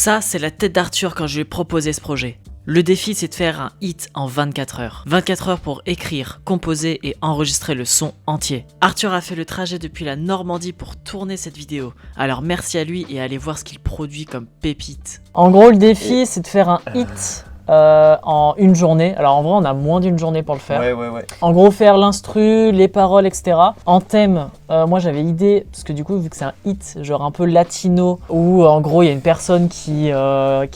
Ça, c'est la tête d'Arthur quand je lui ai proposé ce projet. Le défi, c'est de faire un hit en 24 heures. 24 heures pour écrire, composer et enregistrer le son entier. Arthur a fait le trajet depuis la Normandie pour tourner cette vidéo. Alors merci à lui et allez voir ce qu'il produit comme pépite. En gros, le défi, c'est de faire un hit en une journée. Alors en vrai, on a moins d'une journée pour le faire. Ouais. En gros, faire l'instru, les paroles, etc. En thème, moi j'avais l'idée, parce que du coup, vu que c'est un hit, genre un peu latino, où en gros il y a une personne qui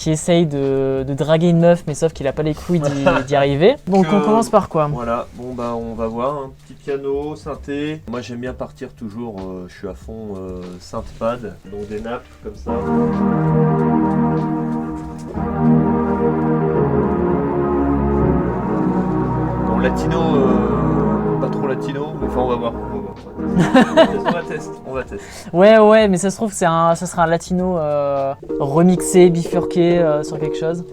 essaye de draguer une meuf, mais sauf qu'il a pas les couilles d'y arriver. Donc on commence par quoi? Voilà, bon bah on va voir, un petit piano, synthé. Moi j'aime bien partir toujours, je suis à fond synth-pad, donc des nappes comme ça. Bon, latino, pas trop latino, mais enfin on va voir. On va tester. Ouais, mais ça se trouve ça sera un latino remixé, bifurqué sur quelque chose.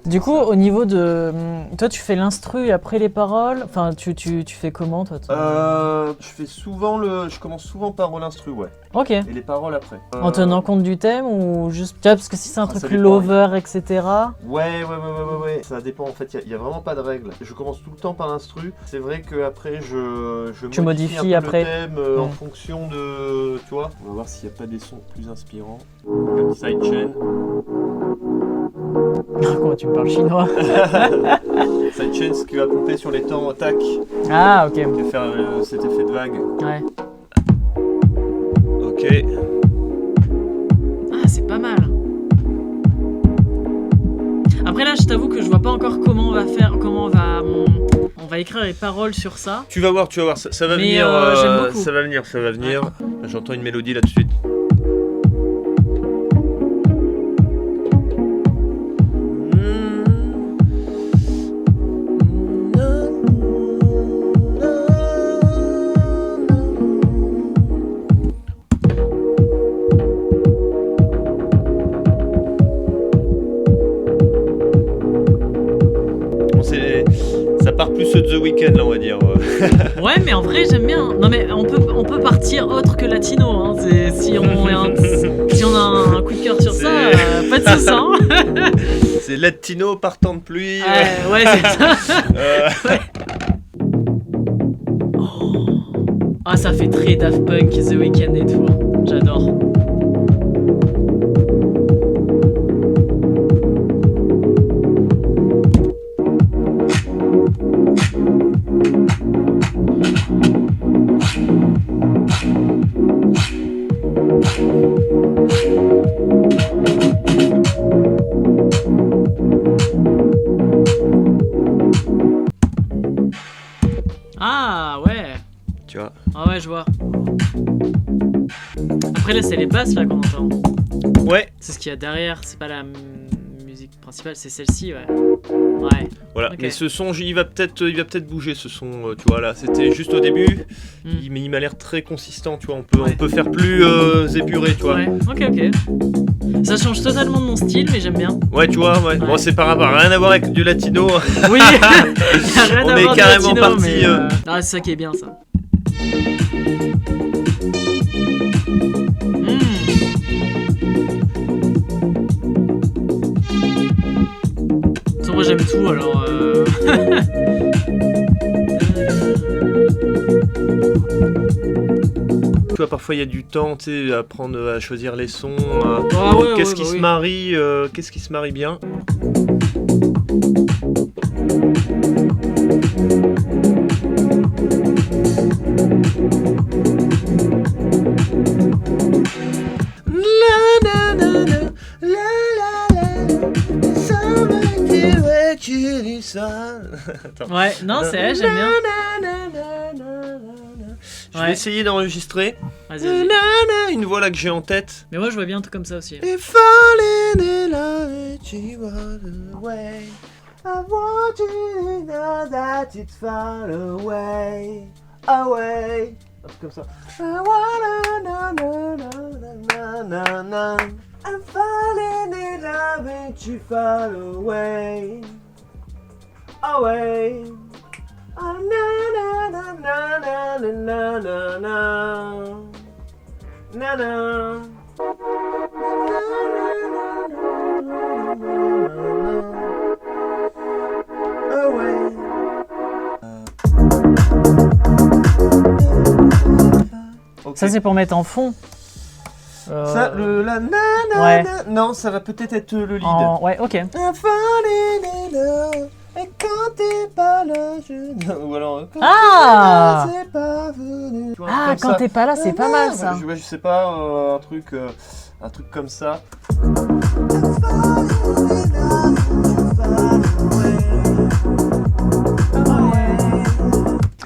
Du coup, au niveau de... Toi, tu fais l'instru et après les paroles. Enfin, tu fais comment, toi Je commence souvent par l'instru, ouais. Ok. Et les paroles après. En tenant compte du thème ou juste... Tu vois, parce que si c'est un truc ça dépend, lover, etc. Ouais. Ça dépend, en fait, il y a vraiment pas de règle. Je commence tout le temps par l'instru. C'est vrai qu'après, je modifie un peu après. le thème en fonction de... Tu vois. On va voir s'il n'y a pas des sons plus inspirants. Comme sidechain. Comment tu me parles chinois? Sidechain, ce qui va pomper sur les temps tac. Ah, ok. Et faire cet effet de vague. Ouais. Ok. Ah, c'est pas mal. Après là, je t'avoue que je vois pas encore comment on va écrire les paroles sur ça. Tu vas voir, ça va venir. J'aime beaucoup. Ça va venir. Ouais. J'entends une mélodie là tout de suite. Ça part plus The Weeknd là, on va dire. Ouais, mais en vrai, j'aime bien. Non, mais on peut partir autre que latino. Hein. Si on a un coup de cœur sur ça, pas de soucis. Hein. C'est latino partant de pluie. Ouais, c'est ça. Ouais. Ah, ça fait très Daft Punk, The Weeknd et tout. J'adore. Ah ouais. Tu vois. Ah ouais, je vois. Après là, c'est les basses là qu'on entend. Ouais. C'est ce qu'il y a derrière. C'est pas la musique principale, c'est celle-ci, ouais. Ouais. Voilà. Okay. Mais ce son, il va peut-être bouger ce son. Tu vois là, c'était juste au début. Mais il m'a l'air très consistant. Tu vois, on peut faire plus épuré. Tu vois. Ouais. Ok. Ça change totalement de mon style, mais j'aime bien. Ouais, tu vois. Ouais. Bon, c'est pas grave. Rien à voir avec du latino. Oui. On est carrément parti. Ah, c'est ça qui est bien, ça. Moi j'aime tout alors. Tu vois, parfois il y a du temps, tu sais, à prendre, à choisir les sons. Qu'est-ce qui se marie, qu'est-ce qui se marie bien. Ouais, non, c'est elle, j'aime bien. Je vais essayer d'enregistrer. Vas-y. Une voix là que j'ai en tête. Mais moi je vois bien un truc comme ça aussi. If falling in love with you all away, I want you to know that it's far away, away. Un truc comme ça. I wanna na na na na na na. I'm falling in love with you far away. Away. Oh, na na na na na na na na na. Away. Okay. Ça c'est pour mettre en fond. Ça, la na na Ouais. na. Non, ça va peut-être être le lead. Ouais, ok. I'm falling in love. Et quand t'es pas là, je... Ou alors... Quand Ah t'es là, c'est pas venu. Tu vois, Ah, comme quand ça. t'es pas là, c'est pas mal ça. Je sais pas, un truc comme ça.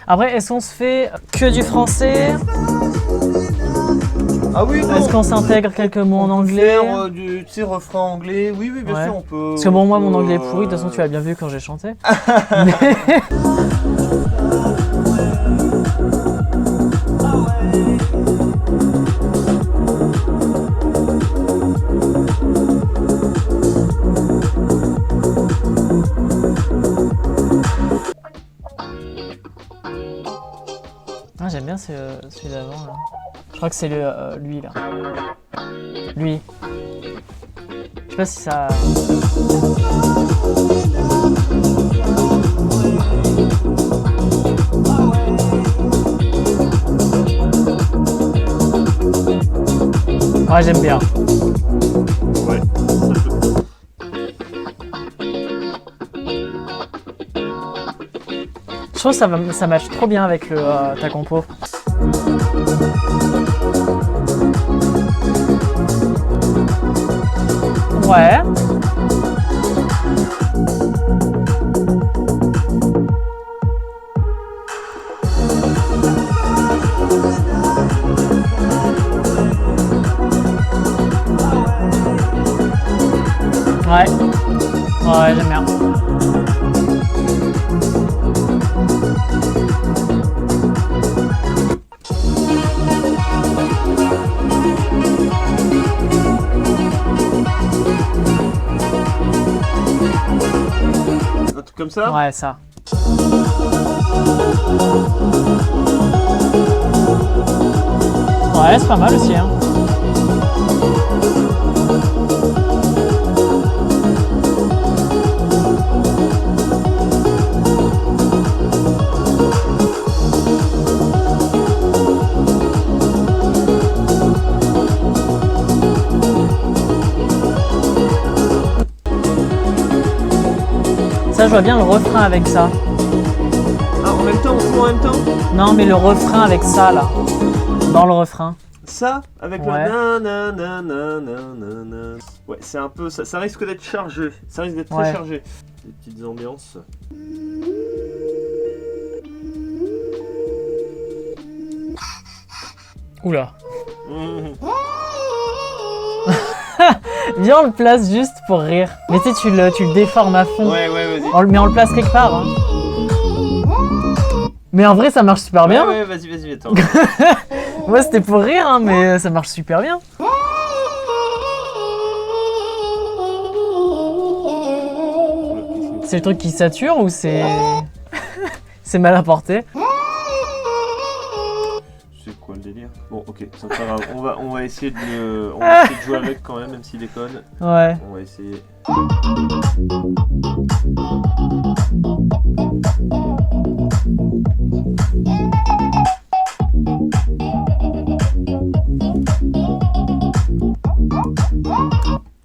Après, est-ce qu'on se fait que du français? Ah oui, non. Est-ce qu'on s'intègre quelques mots en On peut anglais? faire du refrain anglais. Oui, oui, bien Ouais. sûr, on peut. Parce que bon, moi, mon anglais est peut, pourri, de toute façon, tu l'as bien vu quand j'ai chanté. Ah, j'aime bien celui d'avant là. Je crois que c'est lui là. Lui. Je sais pas si ça. Ouais, j'aime bien. Ouais. Je trouve que ça match trop bien avec ta compo. Ouais. Ouais. Ouais, j'aime bien. Un truc comme ça. Ouais, ça. Ouais, c'est pas mal aussi, hein. Ça, je vois bien le refrain avec ça. Ah, en même temps, on joue en même temps. Non, mais le refrain avec ça, là. Dans le refrain. Ça, avec Ouais. le na na na na na na na. Ouais, c'est un peu ça. Ça risque d'être chargé. Ça risque d'être Ouais. très chargé. Des petites ambiances. Oula. Mmh. Viens, on le place juste pour rire. Mais tu sais, tu le déformes à fond. Ouais, ouais, vas-y. Mais on le place quelque part. Hein. Mais en vrai, ça marche super bien. Ouais, vas-y, vas-y, attends. Moi, c'était pour rire, hein, mais ça marche super bien. C'est le truc qui sature ou c'est... c'est mal apporté? C'est quoi le délire? Bon, ok, c'est pas grave. On va essayer on va essayer de jouer avec quand même s'il déconne. Ouais. On va essayer.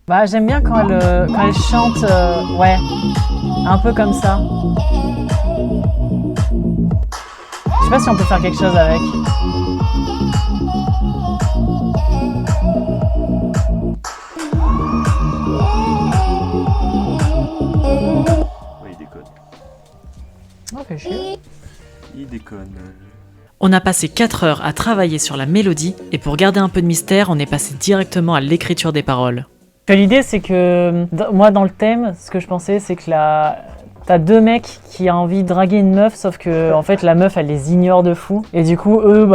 Bah, j'aime bien quand elle chante, ouais, un peu comme ça. Je sais pas si on peut faire quelque chose avec. Ouais, il déconne. Oh, fait chier. Il déconne. On a passé 4 heures à travailler sur la mélodie et pour garder un peu de mystère, on est passé directement à l'écriture des paroles. L'idée, c'est que moi, dans le thème, ce que je pensais, c'est que T'as deux mecs qui ont envie de draguer une meuf, sauf que en fait la meuf elle les ignore de fou. Et du coup eux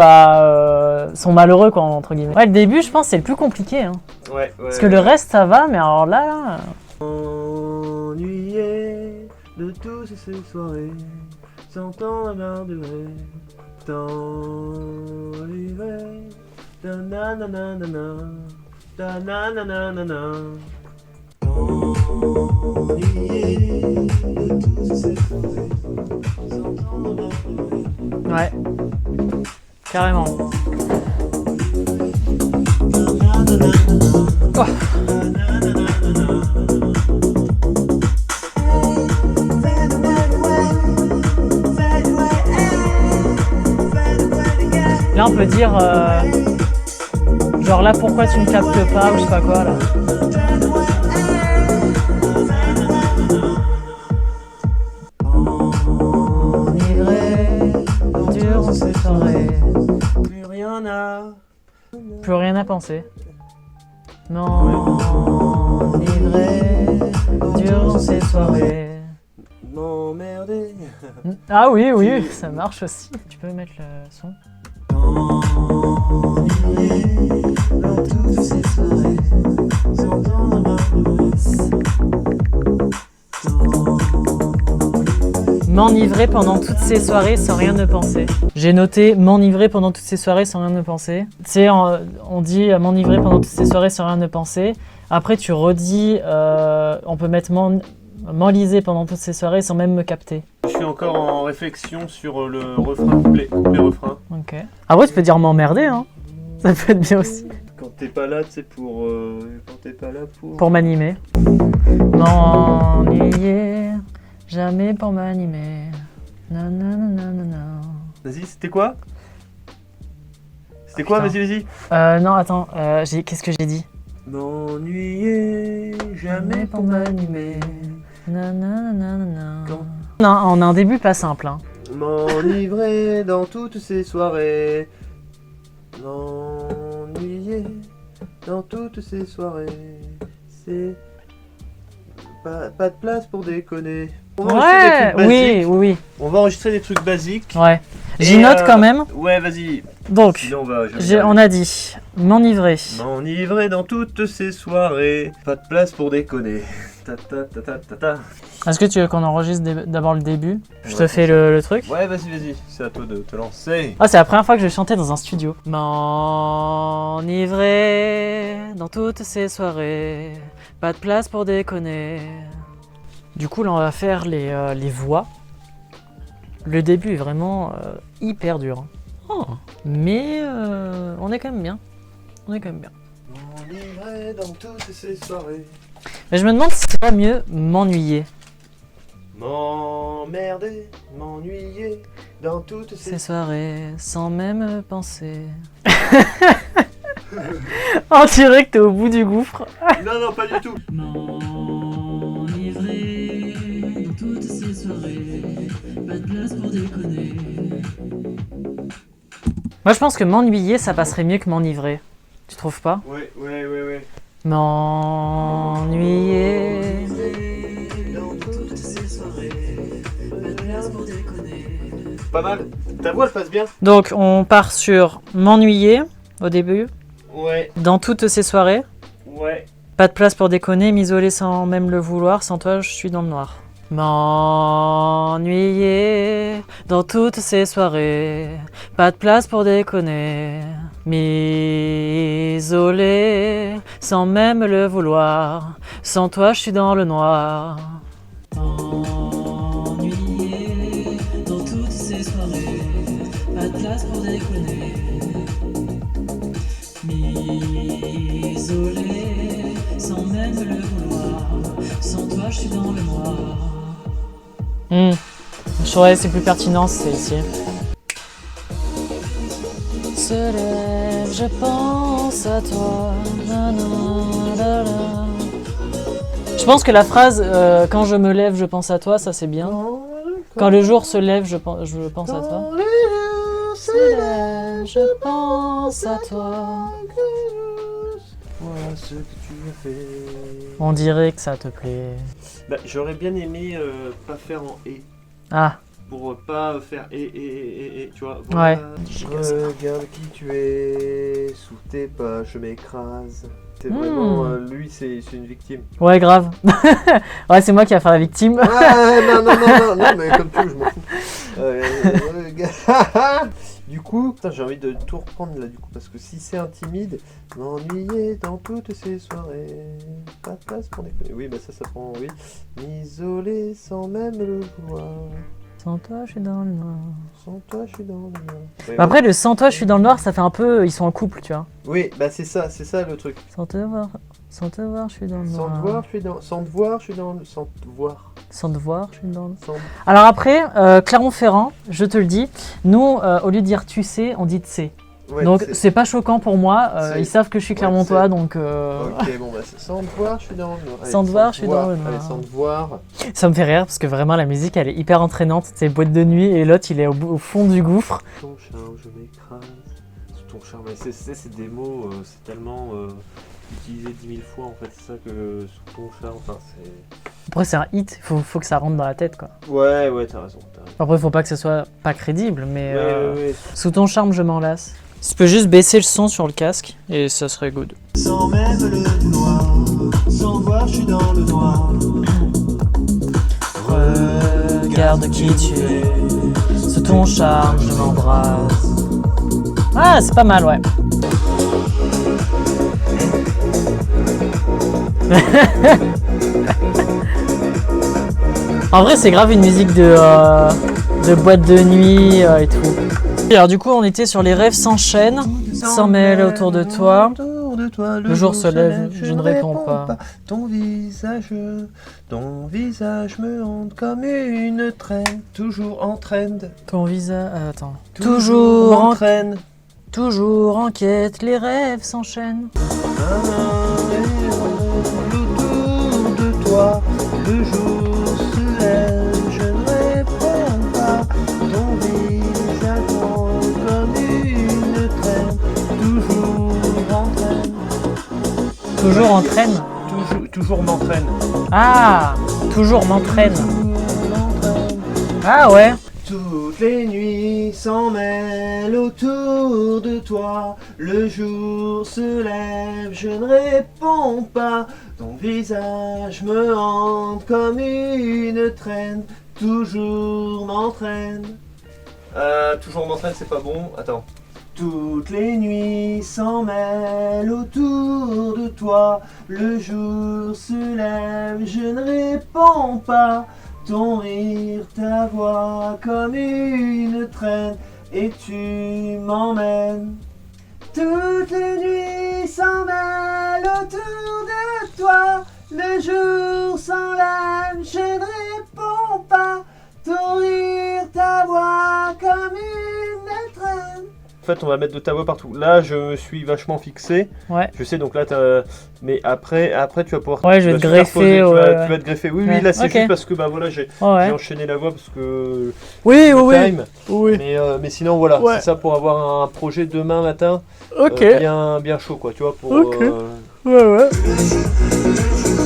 sont malheureux quoi entre guillemets. Ouais le début je pense c'est le plus compliqué hein. Ouais. Parce que le reste ça va mais alors là... Ennuyé de toutes ces soirées, sentant la main de rêve, tant livré, ta nananana, ta nananana. Ennuyé de toutes ces soirées, sentant la main de rêve. Ouais. Carrément. Oh. Là on peut dire genre là pourquoi tu me captes pas ou je sais pas quoi là. Durant ces soirées, plus rien à penser. M'enivrer durant ces soirées. M'emmerder. Ah oui, oui, ça marche aussi. Tu peux mettre le son. Dans toutes ces soirées, sentant la main de M'enivrer pendant toutes ces soirées sans rien ne penser. J'ai noté m'enivrer pendant toutes ces soirées sans rien ne penser. Tu sais, on dit m'enivrer pendant toutes ces soirées sans rien ne penser. Après, tu redis, on peut mettre m'enliser pendant toutes ces soirées sans même me capter. Je suis encore en réflexion sur le refrain, couplet-refrain. Ok. Après, tu peux dire m'emmerder, hein. Ça peut être bien aussi. Quand t'es pas là, c'est pour... quand t'es pas là pour... Pour m'animer. M'ennuyer, jamais pour m'animer. Nananana. Vas-y, c'était quoi? C'était quoi? Vas-y. Non, attends, qu'est-ce que j'ai dit? M'ennuyer, jamais pour m'animer. Nananana. Non, on a un début pas simple. Hein. M'enivrer dans toutes ces soirées. M'ennuyer dans toutes ces soirées. C'est pas de place pour déconner. On va enregistrer des trucs basiques. Oui. On va enregistrer des trucs basiques. Ouais. J'y note quand même. Ouais, vas-y. Donc, Sinon, on a dit m'enivrer. M'enivrer dans toutes ces soirées. Pas de place pour déconner. Ta ta ta ta ta ta. Est-ce que tu veux qu'on enregistre d'abord le début? Je te fais le truc. Ouais, vas-y. C'est à toi de te lancer. Ah, c'est la première fois que je chantais dans un studio. M'enivrer dans toutes ces soirées. Pas de place pour déconner. Du coup, là, on va faire les voix. Le début est vraiment hyper dur. Oh. Mais on est quand même bien. M'enivrer dans toutes ces soirées. Mais je me demande si c'est pas mieux m'ennuyer. M'emmerder, m'ennuyer dans toutes ces Ces soirées, sans même penser. On dirait que t'es au bout du gouffre. Non, pas du tout. M'enivrer dans toutes ces soirées, pas de place pour déconner. Moi je pense que m'ennuyer ça passerait mieux que m'enivrer. Tu trouves pas? Ouais. M'ennuyer. Pas mal. Ta voix elle passe bien. Donc on part sur m'ennuyer au début. Ouais. Dans toutes ces soirées. Ouais. Pas de place pour déconner, m'isoler sans même le vouloir. Sans toi, je suis dans le noir. M'ennuyer dans toutes ces soirées. Pas de place pour déconner. M'isoler sans même le vouloir. Sans toi, je suis dans le noir. M'ennuyer dans toutes ces soirées. Pas de place pour déconner. M'isoler sans même le vouloir. Sans toi, je suis dans le noir. Je trouvais c'est plus pertinent, c'est ici. Se lève, je pense à toi. Je pense que la phrase quand je me lève, je pense à toi, ça c'est bien. Quand le jour se lève, je pense à toi. Se lève, je pense à toi. ce que tu as fait. On dirait que ça te plaît. Bah, j'aurais bien aimé pas faire en et. Ah, Pour pas faire et, tu vois. Ouais. Regarde qui tu es, sous tes pas je m'écrase. C'est vraiment, lui c'est une victime. ouais, grave. Ouais, c'est moi qui va faire la victime. Ah non, mais comme tu veux, je m'en fous. Du coup, putain, j'ai envie de tout reprendre là, du coup, parce que si c'est intimide, m'ennuyer dans toutes ces soirées. Pas de place pour déconner. Oui, bah ça prend, oui. M'isoler sans même le vouloir. Sans toi, je suis dans le noir. Sans toi, je suis dans le noir. Ouais, Bah après, le sans toi, je suis dans le noir, ça fait un peu. Ils sont en couple, tu vois. oui, bah c'est ça le truc. Sans te voir, je suis dans le Sans noir. te voir, je suis dans. Sans te voir, je suis dans. Sans te voir. Sans te voir, je suis dans le. Sans... Alors après, Clermont-Ferrand, je te le dis, nous, au lieu de dire tu sais, on dit tse. Ouais, Donc c'est pas choquant pour moi, C'est- ils savent que je suis ouais, clermontois, c'est- donc Ok, bon, bah c'est sans te voir, je suis dans le noir. Allez, Sans te voir, je suis dans le noir. Allez, sans te voir. ça me fait rire parce que vraiment la musique elle est hyper entraînante, c'est boîte de nuit et l'autre il est au fond du gouffre. Ton charme, je m'écrase. Sous ton charme, mais c'est des mots, c'est tellement utilisé 10 000 fois en fait, c'est ça que sous ton charme, enfin c'est. Après c'est un hit, faut que ça rentre dans la tête quoi. Ouais, t'as raison. Après faut pas que ce soit pas crédible, mais Ouais. sous ton charme je m'enlace. Tu peux juste baisser le son sur le casque et ça serait good. Sans même le noir, sans voir, je suis dans le noir. Regarde qui tu es, sous ton charme je m'embrasse. Ah c'est pas mal ouais. En vrai c'est grave une musique de boîte de nuit et tout. Alors du coup on était sur les rêves s'enchaînent, s'en mêlent autour de toi. Le jour se lève, je ne réponds pas. Ton visage me hante comme une traîne, toujours en trend. Ton visage... attends. Toujours en traîne. Toujours en quête, les rêves s'enchaînent. Autour de toi, le jour se lève, je ne réponds pas. Ton visage comme une traîne, toujours en traîne. Toujours en traîne. Toujours m'entraîne. Ah, toujours m'entraîne. Ah ouais. Toutes les nuits s'en mêlent autour de toi. Le jour se lève, je ne réponds pas. Ton visage me hante comme une traîne. Toujours m'entraîne. Toujours m'entraîne, c'est pas bon. Attends. Toutes les nuits s'en mêlent autour de toi. Le jour se lève, je ne réponds pas. Ton rire, ta voix comme une traîne, et tu m'emmènes. Toutes les nuits s'en mêlent autour de toi. Le jour s'enlève, je ne réponds pas. Ton rire, ta voix comme une traîne. En fait, on va mettre de ta voix partout. Là, je me suis vachement fixé. Ouais. Je sais, donc là, mais après, tu vas pouvoir. Ouais, je vais tu te vas greffer. superposer, Ouais. tu vas te greffer. Oui, Ouais. là, c'est Ok. juste parce que bah voilà, j'ai Ouais. enchaîné la voix parce que. Oui, le oui, time. oui. Mais sinon, voilà, Ouais. c'est ça pour avoir un projet demain matin. Ok. Bien chaud, quoi, tu vois. Pour, Ok. Ouais.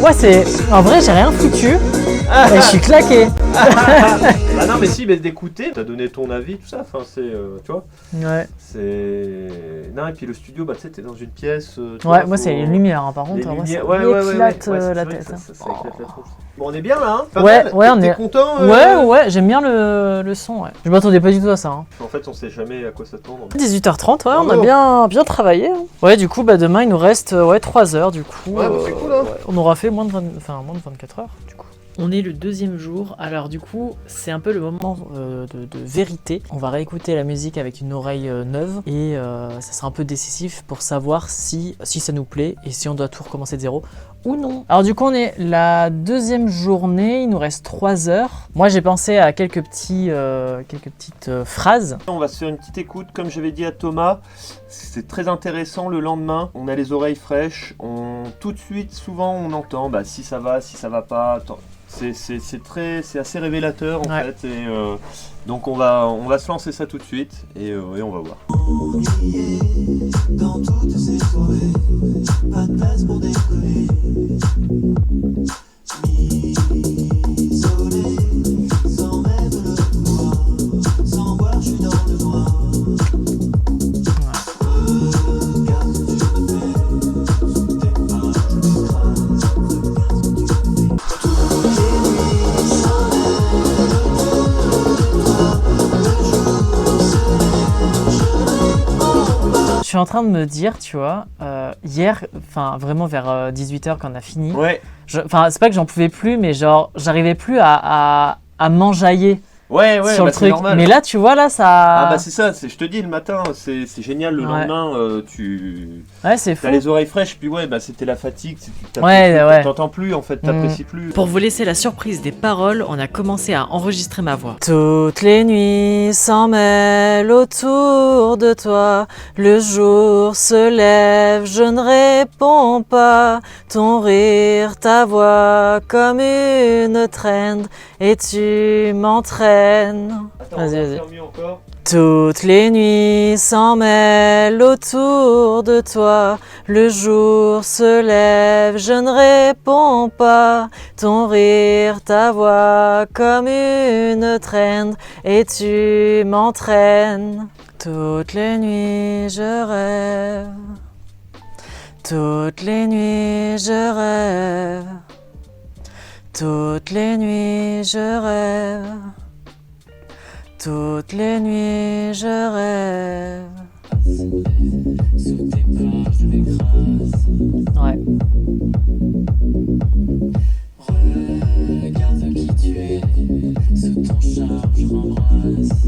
Ouais, c'est. En vrai, j'ai rien foutu. Et je suis claqué. Bah non, mais si, mais d'écouter, t'as donné ton avis, tout ça. Enfin, c'est. Tu vois. Ouais. C'est. Non, et puis le studio, bah tu sais, t'es dans une pièce. Tu Ouais, vois, moi, faut- c'est les lumières, hein, par Les contre. Moi, ça lumières, ouais, m'éclate c'est la vrai que tête. ça éclate la tronche. Bon, on est bien là, hein. Pas Ouais, mal. ouais, on T'es est- content Ouais, j'aime bien le son, ouais. Je m'attendais pas du tout à ça. Hein. En fait, on sait jamais à quoi s'attendre. 18h30, ouais, on a Bravo. bien travaillé. Hein. Ouais, du coup, bah, demain, il nous reste 3 heures, du coup. Ouais, bah, c'est cool, hein. Ouais, on aura fait moins de 24 heures, du coup. On est le deuxième jour, alors du coup c'est un peu le moment de vérité. On va réécouter la musique avec une oreille neuve et ça sera un peu décisif pour savoir si ça nous plaît et si on doit tout recommencer de zéro ou non. Alors du coup on est la deuxième journée, il nous reste 3 heures. Moi j'ai pensé à quelques petites phrases. On va se faire une petite écoute, comme j'avais dit à Thomas. C'est très intéressant le lendemain. On a les oreilles fraîches. Tout de suite, souvent, on entend si ça va pas. C'est assez révélateur en Ouais. fait. Et, donc on va se lancer ça tout de suite et on va voir. Dans toutes ces soirées, pas de place pour décoller. Isolé, sans même le voir, sans voir, je suis dans le noir. Regarde ce que tu me fais, sous tes pas, je m'écrase. Regarde ce que tu me fais. Toutes les nuits sans même le voir, le jour se lève, je réponds pas. Je suis en train de me dire, tu vois, hier, enfin vraiment vers 18h quand on a fini, Ouais, enfin c'est pas que j'en pouvais plus, mais genre j'arrivais plus à m'enjailler ouais, sur bah, le c'est truc. normal. Mais là, tu vois, là ça. Ah bah c'est ça, je te dis le matin, c'est génial, le Ouais. lendemain tu Ouais, c'est fou. as les oreilles fraîches, puis ouais bah c'était la fatigue, Ouais. t'entends plus en fait, t'apprécies plus. Pour vous laisser la surprise des paroles, on a commencé à enregistrer ma voix. Toutes les nuits s'en mêlent autour de toi. Le jour se lève, je ne réponds pas. Ton rire, ta voix comme une traîne et tu m'entraînes. Attends, Vas-y, on va vas-y. faire mieux encore. Toutes les nuits s'en mêlent autour de toi. Le jour se lève, je ne réponds pas. Ton rire, ta voix comme une traîne et tu m'entraînes. Toutes les nuits je rêve. Toutes les nuits je rêve. Toutes les nuits je rêve. Toutes les nuits je rêve. Sous tes pas, je m'écrase. Ouais. Regarde qui tu es, sous ton charme je m'embrasse.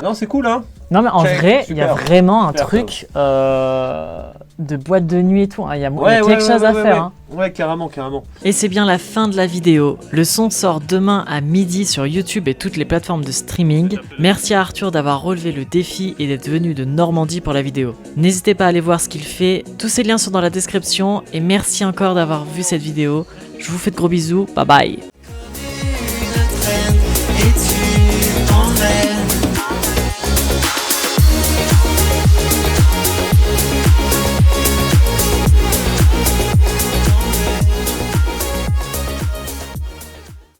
Non c'est cool hein. Non mais en Check, vrai, il y a super. vraiment un Super truc de boîte de nuit et tout. Hein. Il y a Ouais, quelque chose à faire. ouais. Hein. Ouais carrément. Et c'est bien la fin de la vidéo. Le son sort demain à midi sur YouTube et toutes les plateformes de streaming. Merci à Arthur d'avoir relevé le défi et d'être venu de Normandie pour la vidéo. N'hésitez pas à aller voir ce qu'il fait. Tous ces liens sont dans la description et merci encore d'avoir vu cette vidéo. Je vous fais de gros bisous. Bye bye.